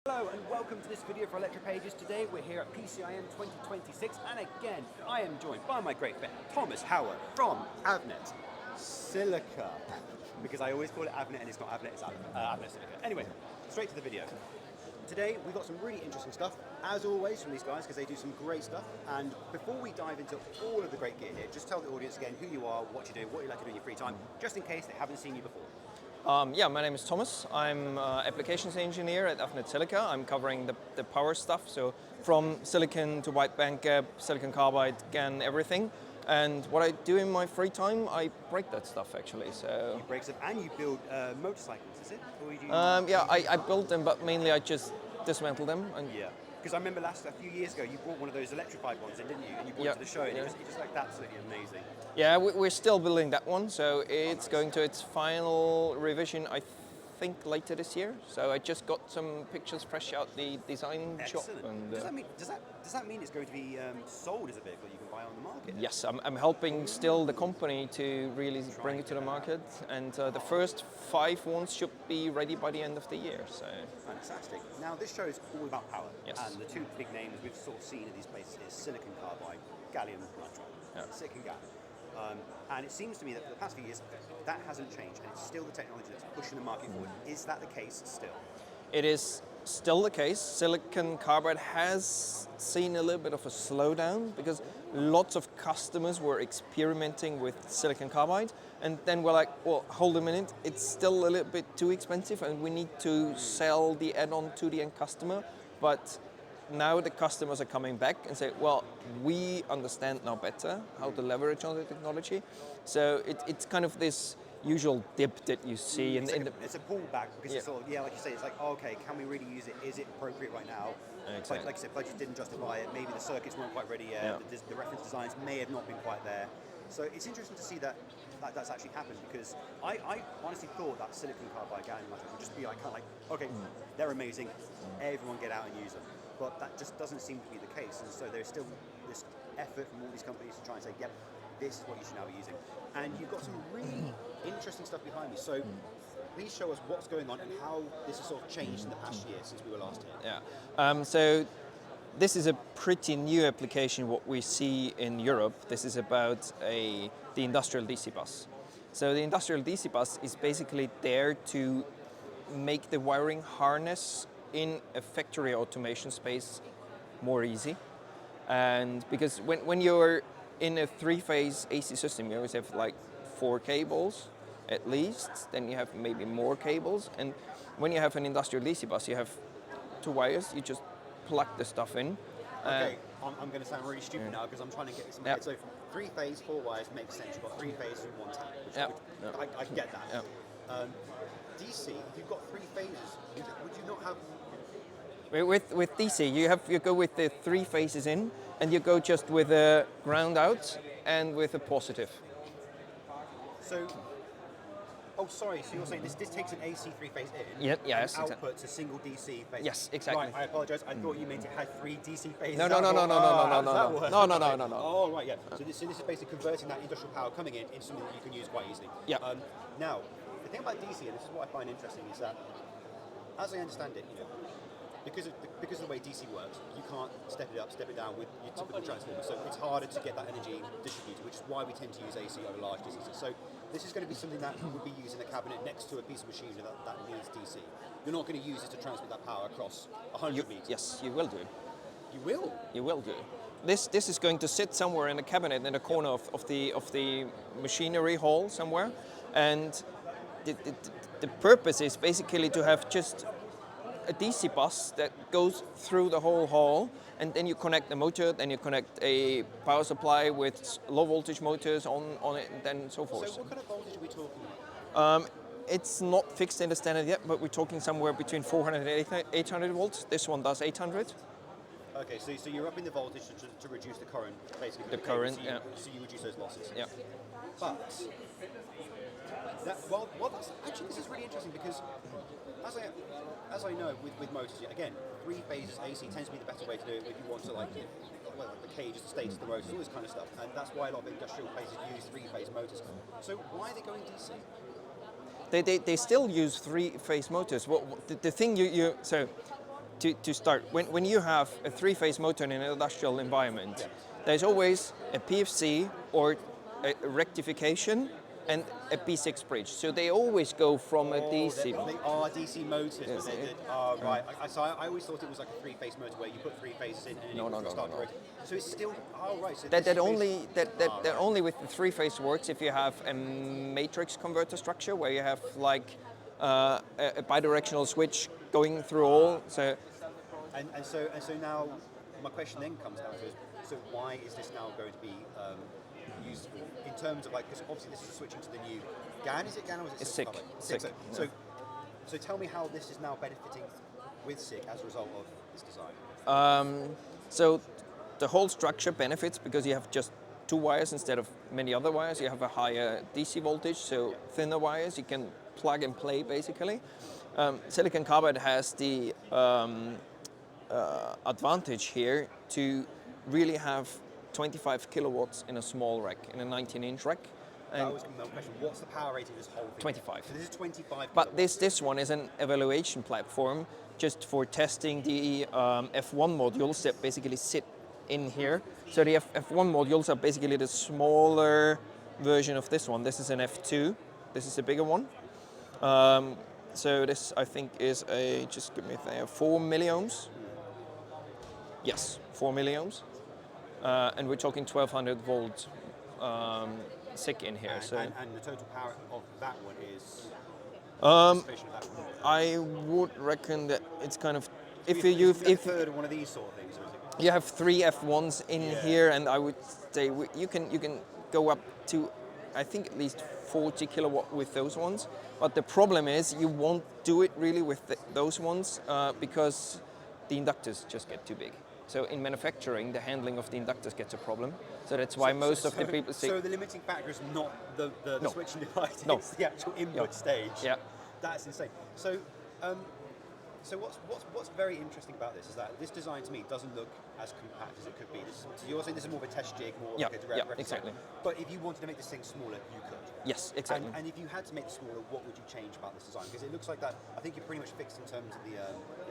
Hello and welcome to this video for Electropages. Today we're here at PCIM 2026 and again I am joined by my great friend Thomas Howard from Avnet Silica. Because I always call it Avnet and it's not Avnet, it's Avnet Silica. Anyway, straight to the video. Today we've got some really interesting stuff, as always, from these guys because they do some great stuff. And before we dive into all of the great gear here, just tell the audience again who you are, what you do, what you like to do in your free time, just in case they haven't seen you before. Yeah, my name is Thomas. I'm applications engineer at Avnet Silica. I'm covering the power stuff, so from silicon to wide bandgap, silicon carbide, GaN, everything. And what I do in my free time, I break that stuff actually. So you break stuff and you build motorcycles, is it? Or you do yeah, I build them, but mainly I just dismantle them. And yeah. Because I remember a few years ago, you brought one of those electrified ones in, didn't you? And you brought it to the show, and it was just like absolutely amazing. Yeah, we're still building that one, so it's going to its final revision, I think, later this year. So I just got some pictures fresh out the design shop. And, does that mean it's going to be sold as a vehicle you can buy on the market? Yes, I'm helping still the company to really bring it to the market, and the first 5 ones should be ready by the end of the year. So fantastic. Now this show is all about power, yes. And the two big names we've sort of seen in these places is silicon carbide, gallium nitride, SiC and GaN. And it seems to me that for the past few years, that hasn't changed, and it's still the technology that's pushing the market forward. Is that the case still? It is still the case. Silicon carbide has seen a little bit of a slowdown because lots of customers were experimenting with silicon carbide, and then we're like, well, hold a minute, it's still a little bit too expensive, and we need to sell the add-on to the end customer. But now the customers are coming back and say, well, we understand now better how to leverage on the technology. So it's kind of this usual dip that you see. It's a pullback because it's sort of, like you say, it's like, oh, okay, can we really use it? Is it appropriate right now? Exactly. Like I said, budgets didn't justify it. Maybe the circuits weren't quite ready yet. The reference designs may have not been quite there. So it's interesting to see that's actually happened, because I honestly thought that silicon carbide gallium nitride would just be like, kind of like, okay, they're amazing, everyone get out and use them. But that just doesn't seem to be the case, and so there's still this effort from all these companies to try and say, yep, this is what you should now be using. And you've got some really interesting stuff behind me. So please show us what's going on and how this has sort of changed in the past year since we were last here. Yeah. So this is a pretty new application, what we see in Europe. This is about the industrial DC bus. So the industrial DC bus is basically there to make the wiring harness in a factory automation space more easy. And because when you're in a 3-phase AC system, you always have like 4 cables at least, then you have maybe more cables. And when you have an industrial DC bus, you have 2 wires, you just plug the stuff in. Okay, I'm going to sound really stupid now because I'm trying to get this in my head. So 3-phase, 4 wires makes sense. You've got 3 phases and 1 tap, which I can get that. DC, if you've got 3 phases, would you not have... With DC, you go with the 3 phases in, and you go just with a ground out and with a positive. So, oh sorry, so you're saying this takes an AC 3-phase in, yes, and outputs a single DC phase? Yes, exactly. Right, I apologise, I thought you meant it had 3 DC phases. No. Oh, right, yeah. So this is basically converting that industrial power coming in into something that you can use quite easily. Yeah. Now, the thing about DC, and this is what I find interesting, is that, as I understand it, because of the way DC works, you can't step it up, step it down with your typical transformer. So it's harder to get that energy distributed, which is why we tend to use AC over large distances. So this is going to be something that would be used in a cabinet next to a piece of machinery that needs DC. You're not going to use it to transmit that power across 100 meters. Yes, you will do. You will? You will do. This is going to sit somewhere in a cabinet in the corner of the machinery hall somewhere, and the purpose is basically to have just a DC bus that goes through the whole hall, and then you connect the motor, then you connect a power supply with low voltage motors on it, and then so forth. So what kind of voltage are we talking about? It's not fixed in the standard yet, but we're talking somewhere between 400 and 800 volts. This one does 800. Okay, so you're upping the voltage to reduce the current, basically. The current, So you reduce those losses. Yeah. But, actually this is really interesting because, as I know with motors, again, 3 phases AC tends to be the better way to do it if you want to the cages, the states, the rotors, all this kind of stuff. And that's why a lot of industrial places use 3-phase motors. So why are they going DC? They still use 3-phase motors. The thing so to start, when you have a three-phase motor in an industrial environment, there's always a PFC or a rectification and a P6 bridge. So they always go from a DC. They are DC motors, Yes, but right. So I always thought it was like a three-phase motor where you put three phases in and No. start to rotate. So it's still, right. So That only with the three-phase works if you have a matrix converter structure where you have like a bidirectional switch going through all. So so now my question then comes down to, so why is this now going to be useful in terms of like, because obviously this is switching to the new GaN. Is it GaN or is it SiC? SiC. So tell me how this is now benefiting with SiC as a result of this design. So the whole structure benefits because you have just two wires instead of many other wires. You have a higher DC voltage, so thinner wires. You can plug and play basically. Silicon carbide has the advantage here to really have 25 kilowatts in a small rack, in a 19-inch rack. That was my question. What's the power rating of this whole thing? 25. So this is 25 But kilowatts. this one is an evaluation platform just for testing the F1 modules that basically sit in here. So the F1 modules are basically the smaller version of this one. This is an F2. This is a bigger one. So this, I think, is just give me a thing, 4 milliohms. Yes, 4 milliohms. And we're talking 1200 volt SiC in here. And the total power of that one is? I would reckon that it's kind of, if a third of one of these sort of things, or is it? You have 3 F1s in here, and I would say you can go up to, I think, at least 40 kilowatt with those ones. But the problem is you won't do it really with those ones because the inductors just get too big. So in manufacturing, the handling of the inductors gets a problem. So that's why most of the people say... So the limiting factor is not the switching device, No. it's the actual input stage. Yeah. That's insane. So what's very interesting about this is that this design to me doesn't look as compact as it could be. So you're saying this is more of a test jig, more like a direct reference. Exactly. But if you wanted to make this thing smaller, you could. Yes, exactly. And if you had to make it smaller, what would you change about this design? Because it looks like that, I think you're pretty much fixed in terms of the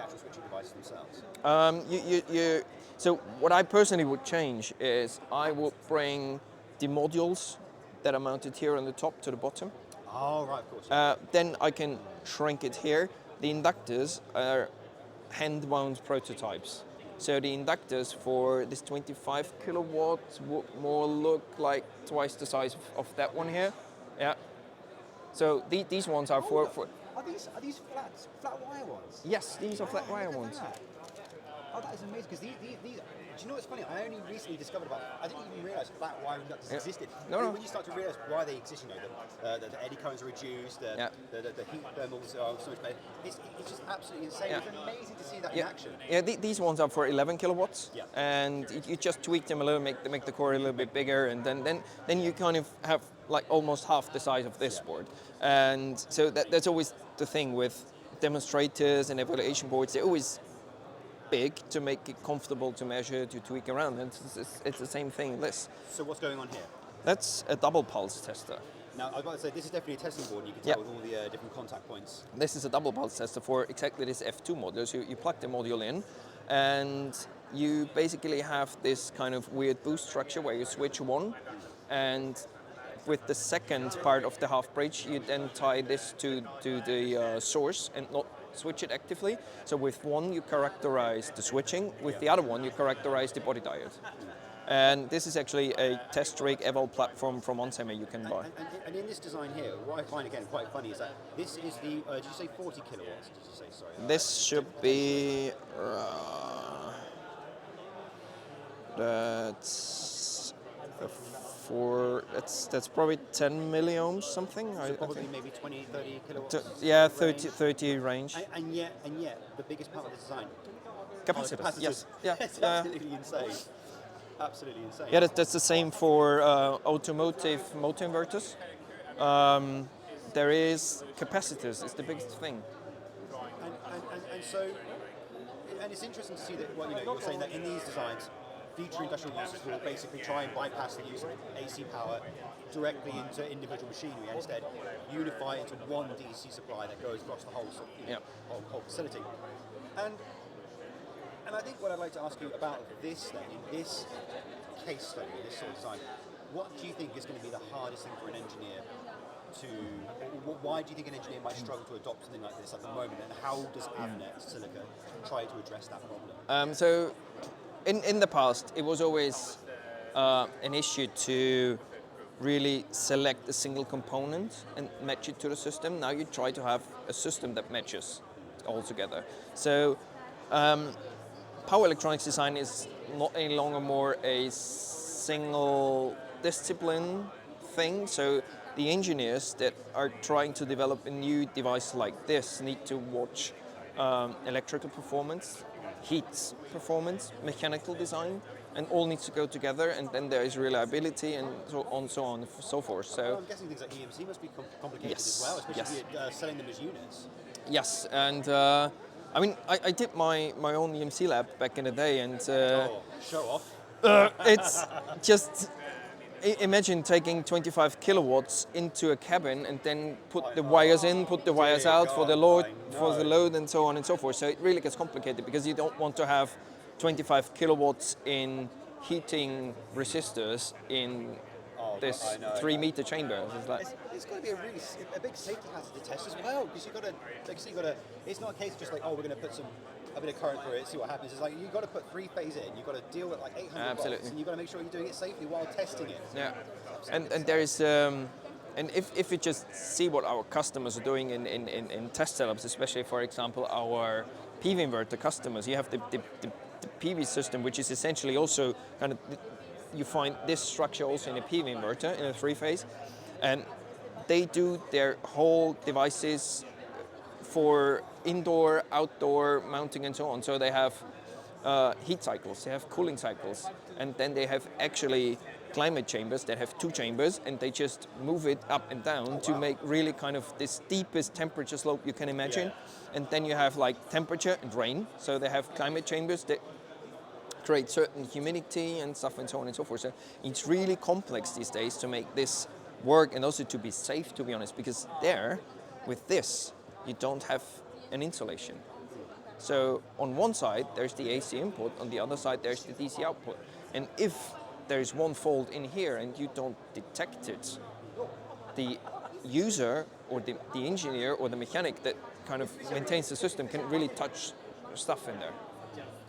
actual switching devices themselves. So what I personally would change is I would bring the modules that are mounted here on the top to the bottom. Oh, right, of course. Then I can shrink it here. The inductors are hand-wound prototypes. So the inductors for this 25 kilowatts would more look like twice the size of that one here. Yeah. So these ones are for... Are these flat wire ones? Yes, these are flat wire ones. Oh, that is amazing, because these, do you know what's funny? I only recently discovered I didn't even realise flat wire inductors existed. No. When you start to realise why they exist, the eddy currents are reduced, the heat thermals are so much better. It's just absolutely insane. Yeah. It's amazing to see that in action. Yeah, these ones are for 11 kilowatts, Yeah. and you just tweak them a little, make the core a little bit bigger, and then you kind of have like almost half the size of this board. And so that's always the thing with demonstrators and evaluation boards. They're always big to make it comfortable to measure, to tweak around, and it's the same thing in this. So what's going on here? That's a double pulse tester. Now, I was about to say, this is definitely a testing board, and you can tell with all the different contact points. This is a double pulse tester for exactly this F2 module. So you plug the module in, and you basically have this kind of weird boost structure where you switch one, and with the second part of the half bridge, you then tie this to the source and not switch it actively. So with one, you characterize the switching. With the other one, you characterize the body diode. And this is actually a test rig eval platform from onsemi you can buy. And in this design here, what I find again quite funny is that this is the, did you say 40 kilowatts? Did you say, sorry? This should be, that's probably 10 milliohms something. So probably maybe 20, 30 kilowatts? Yeah, 30 range. And yet, the biggest part of the design? Capacitors, yes. Yeah. It's absolutely insane. Absolutely insane. Yeah, that's the same for automotive motor inverters. There is capacitors, it's the biggest thing. And so, and it's interesting to see that, well, you're saying that in these designs, future industrial users will basically try and bypass the use of AC power directly into individual machinery and instead unify it into one DC supply that goes across the whole facility. And And I think what I'd like to ask you about this then, in this case study, this sort of design, what do you think is going to be the hardest thing for an engineer to, why do you think an engineer might struggle to adopt something like this at the moment, and how does Avnet Silica try to address that problem? So in the past, it was always an issue to really select a single component and match it to the system. Now you try to have a system that matches all together. So power electronics design is not any longer more a single discipline thing. So the engineers that are trying to develop a new device like this need to watch electrical performance, heat performance, mechanical design, and all needs to go together, and then there is reliability and so on and so forth. So well, I'm guessing things like EMC must be complicated as well, especially selling them as units. Yes, and I mean, I did my own EMC lab back in the day, and show off. It's just imagine taking 25 kilowatts into a cabin and then put the wires in, put the wires out for the load, and so on and so forth. So it really gets complicated because you don't want to have 25 kilowatts in heating resistors in this 3-meter chamber. It's got to be a big safety hazard to test as well, because you've got to, it's not a case of just like, oh, we're going to put a bit of current through it, see what happens. It's like you've got to put 3-phase in, you've got to deal with like 800 volts, and you've got to make sure you're doing it safely while testing it. Yeah, and there is, and if you just see what our customers are doing in test setups, especially for example our PV inverter customers, you have the PV system, which is essentially also kind of, you find this structure also in a PV inverter, in a 3-phase, and they do their whole devices for indoor, outdoor mounting and so on. So they have heat cycles, they have cooling cycles, and then they have actually climate chambers that have 2 chambers, and they just move it up and down to make really kind of the steepest temperature slope you can imagine. Yeah. And then you have like temperature and rain. So they have climate chambers that create certain humidity and stuff and so on and so forth. So it's really complex these days to make this work and also to be safe, to be honest, because there, with this, you don't have an insulation. So on one side, there's the AC input, on the other side, there's the DC output. And if there's one fault in here and you don't detect it, the user or the engineer or the mechanic that kind of maintains the system can really touch stuff in there.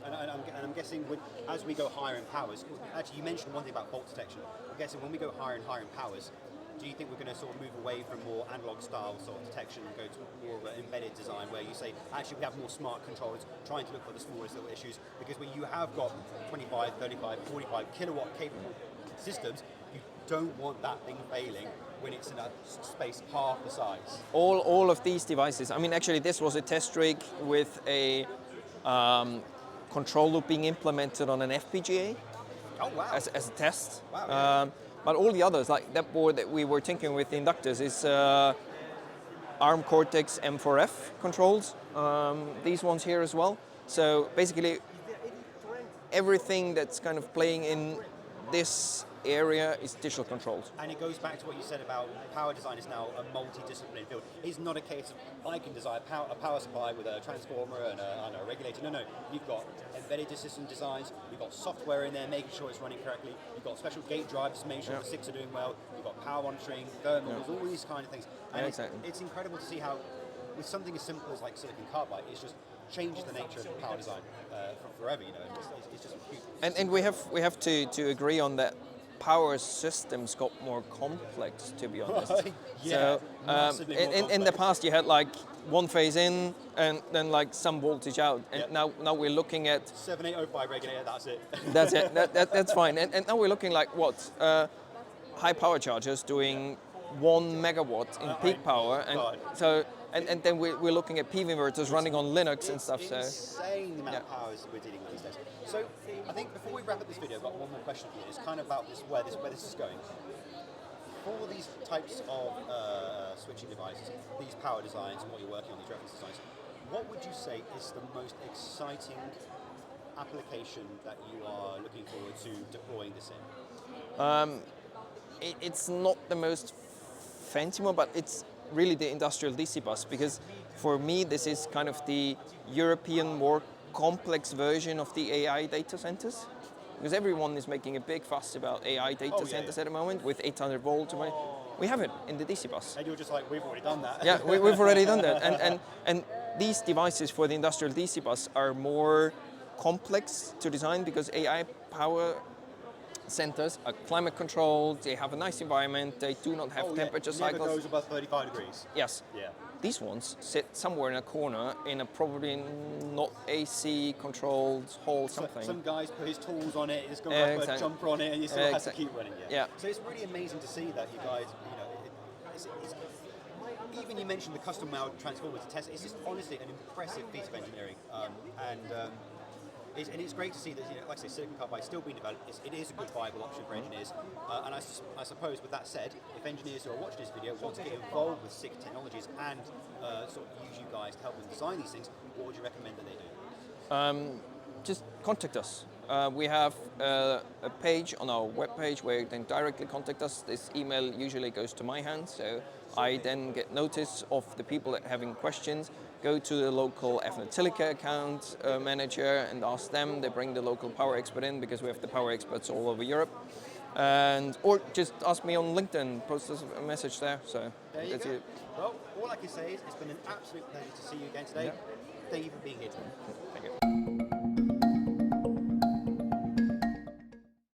And I'm guessing as we go higher in powers, actually you mentioned one thing about fault detection. I'm guessing when we go higher and higher in powers, do you think we're going to sort of move away from more analog style sort of detection and go to more of an embedded design where you say, actually we have more smart controllers trying to look for the smallest little issues? Because when you have got 25, 35, 45 kilowatt capable systems, you don't want that thing failing when it's in a space half the size. All of these devices, I mean actually this was a test rig with a control loop being implemented on an FPGA. Oh wow. As a test. Wow, yeah. But all the others, like that board that we were tinkering with, the inductors, is ARM Cortex M4F controls. These ones here as well. So basically, everything that's kind of playing in this area is digital controlled. And it goes back to what you said about power design is now a multidisciplinary field. It's not a case of I can design a power supply with a transformer and a regulator. No. You've got embedded system designs, you've got software in there making sure it's running correctly, you've got special gate drivers to make sure the SiCs are doing well, you've got power monitoring, thermals, all these kind of things. And it's incredible to see how with something as simple as like silicon carbide, it's just changes the nature of power design forever, you know. It's just huge. And we have to agree on that. Power systems got more complex, to be honest. Yeah, so in the past you had like 1 phase in and then like some voltage out, and now we're looking at 7805 regulator. That's it. That's it. That's fine. And now we're looking like what high power chargers doing 1 megawatt in peak power, and so. And then we're looking at PV inverters running on Linux and stuff. So insane the amount of powers we're dealing with these days. So I think before we wrap up this video, I've got one more question for you. It's kind of about where this is going. For these types of switching devices, these power designs, and what you're working on, these reference designs, what would you say is the most exciting application that you are looking forward to deploying this in? It's not the most fancy one, but it's really the industrial DC bus, because for me this is kind of the European, more complex version of the AI data centers. Because everyone is making a big fuss about AI data centers at the moment with 800 volts. We have it in the DC bus. And you're just like, we've already done that. Yeah, we've already done that. And these devices for the industrial DC bus are more complex to design because AI power centers are climate controlled, they have a nice environment, they do not have temperature cycles. Never goes above 35 degrees. Yes. Yeah. These ones sit somewhere in a corner in a probably not AC controlled hall something. Some guy's put his tools on it, he's got a jumper on it, and you still have to keep running it. Yeah. So it's really amazing to see that you guys, it's even you mentioned the custom mount transformer to test. It's just honestly an impressive piece of engineering, and it's great to see that, like I say, silicon carbide is still being developed. It is a good viable option for engineers. And I suppose, with that said, if engineers who are watching this video want to get involved with SiC technologies and sort of use you guys to help them design these things, what would you recommend that they do? Just contact us. We have a page on our webpage where you can directly contact us. This email usually goes to my hands, so I then get notice of the people that are having questions. Go to the local Avnet Silica account manager and ask them. They bring the local power expert in because we have the power experts all over Europe. Or just ask me on LinkedIn, post us a message there. So there you go. Well, all I can say is it's been an absolute pleasure to see you again today. Yeah. Thank you for being here today. Thank you.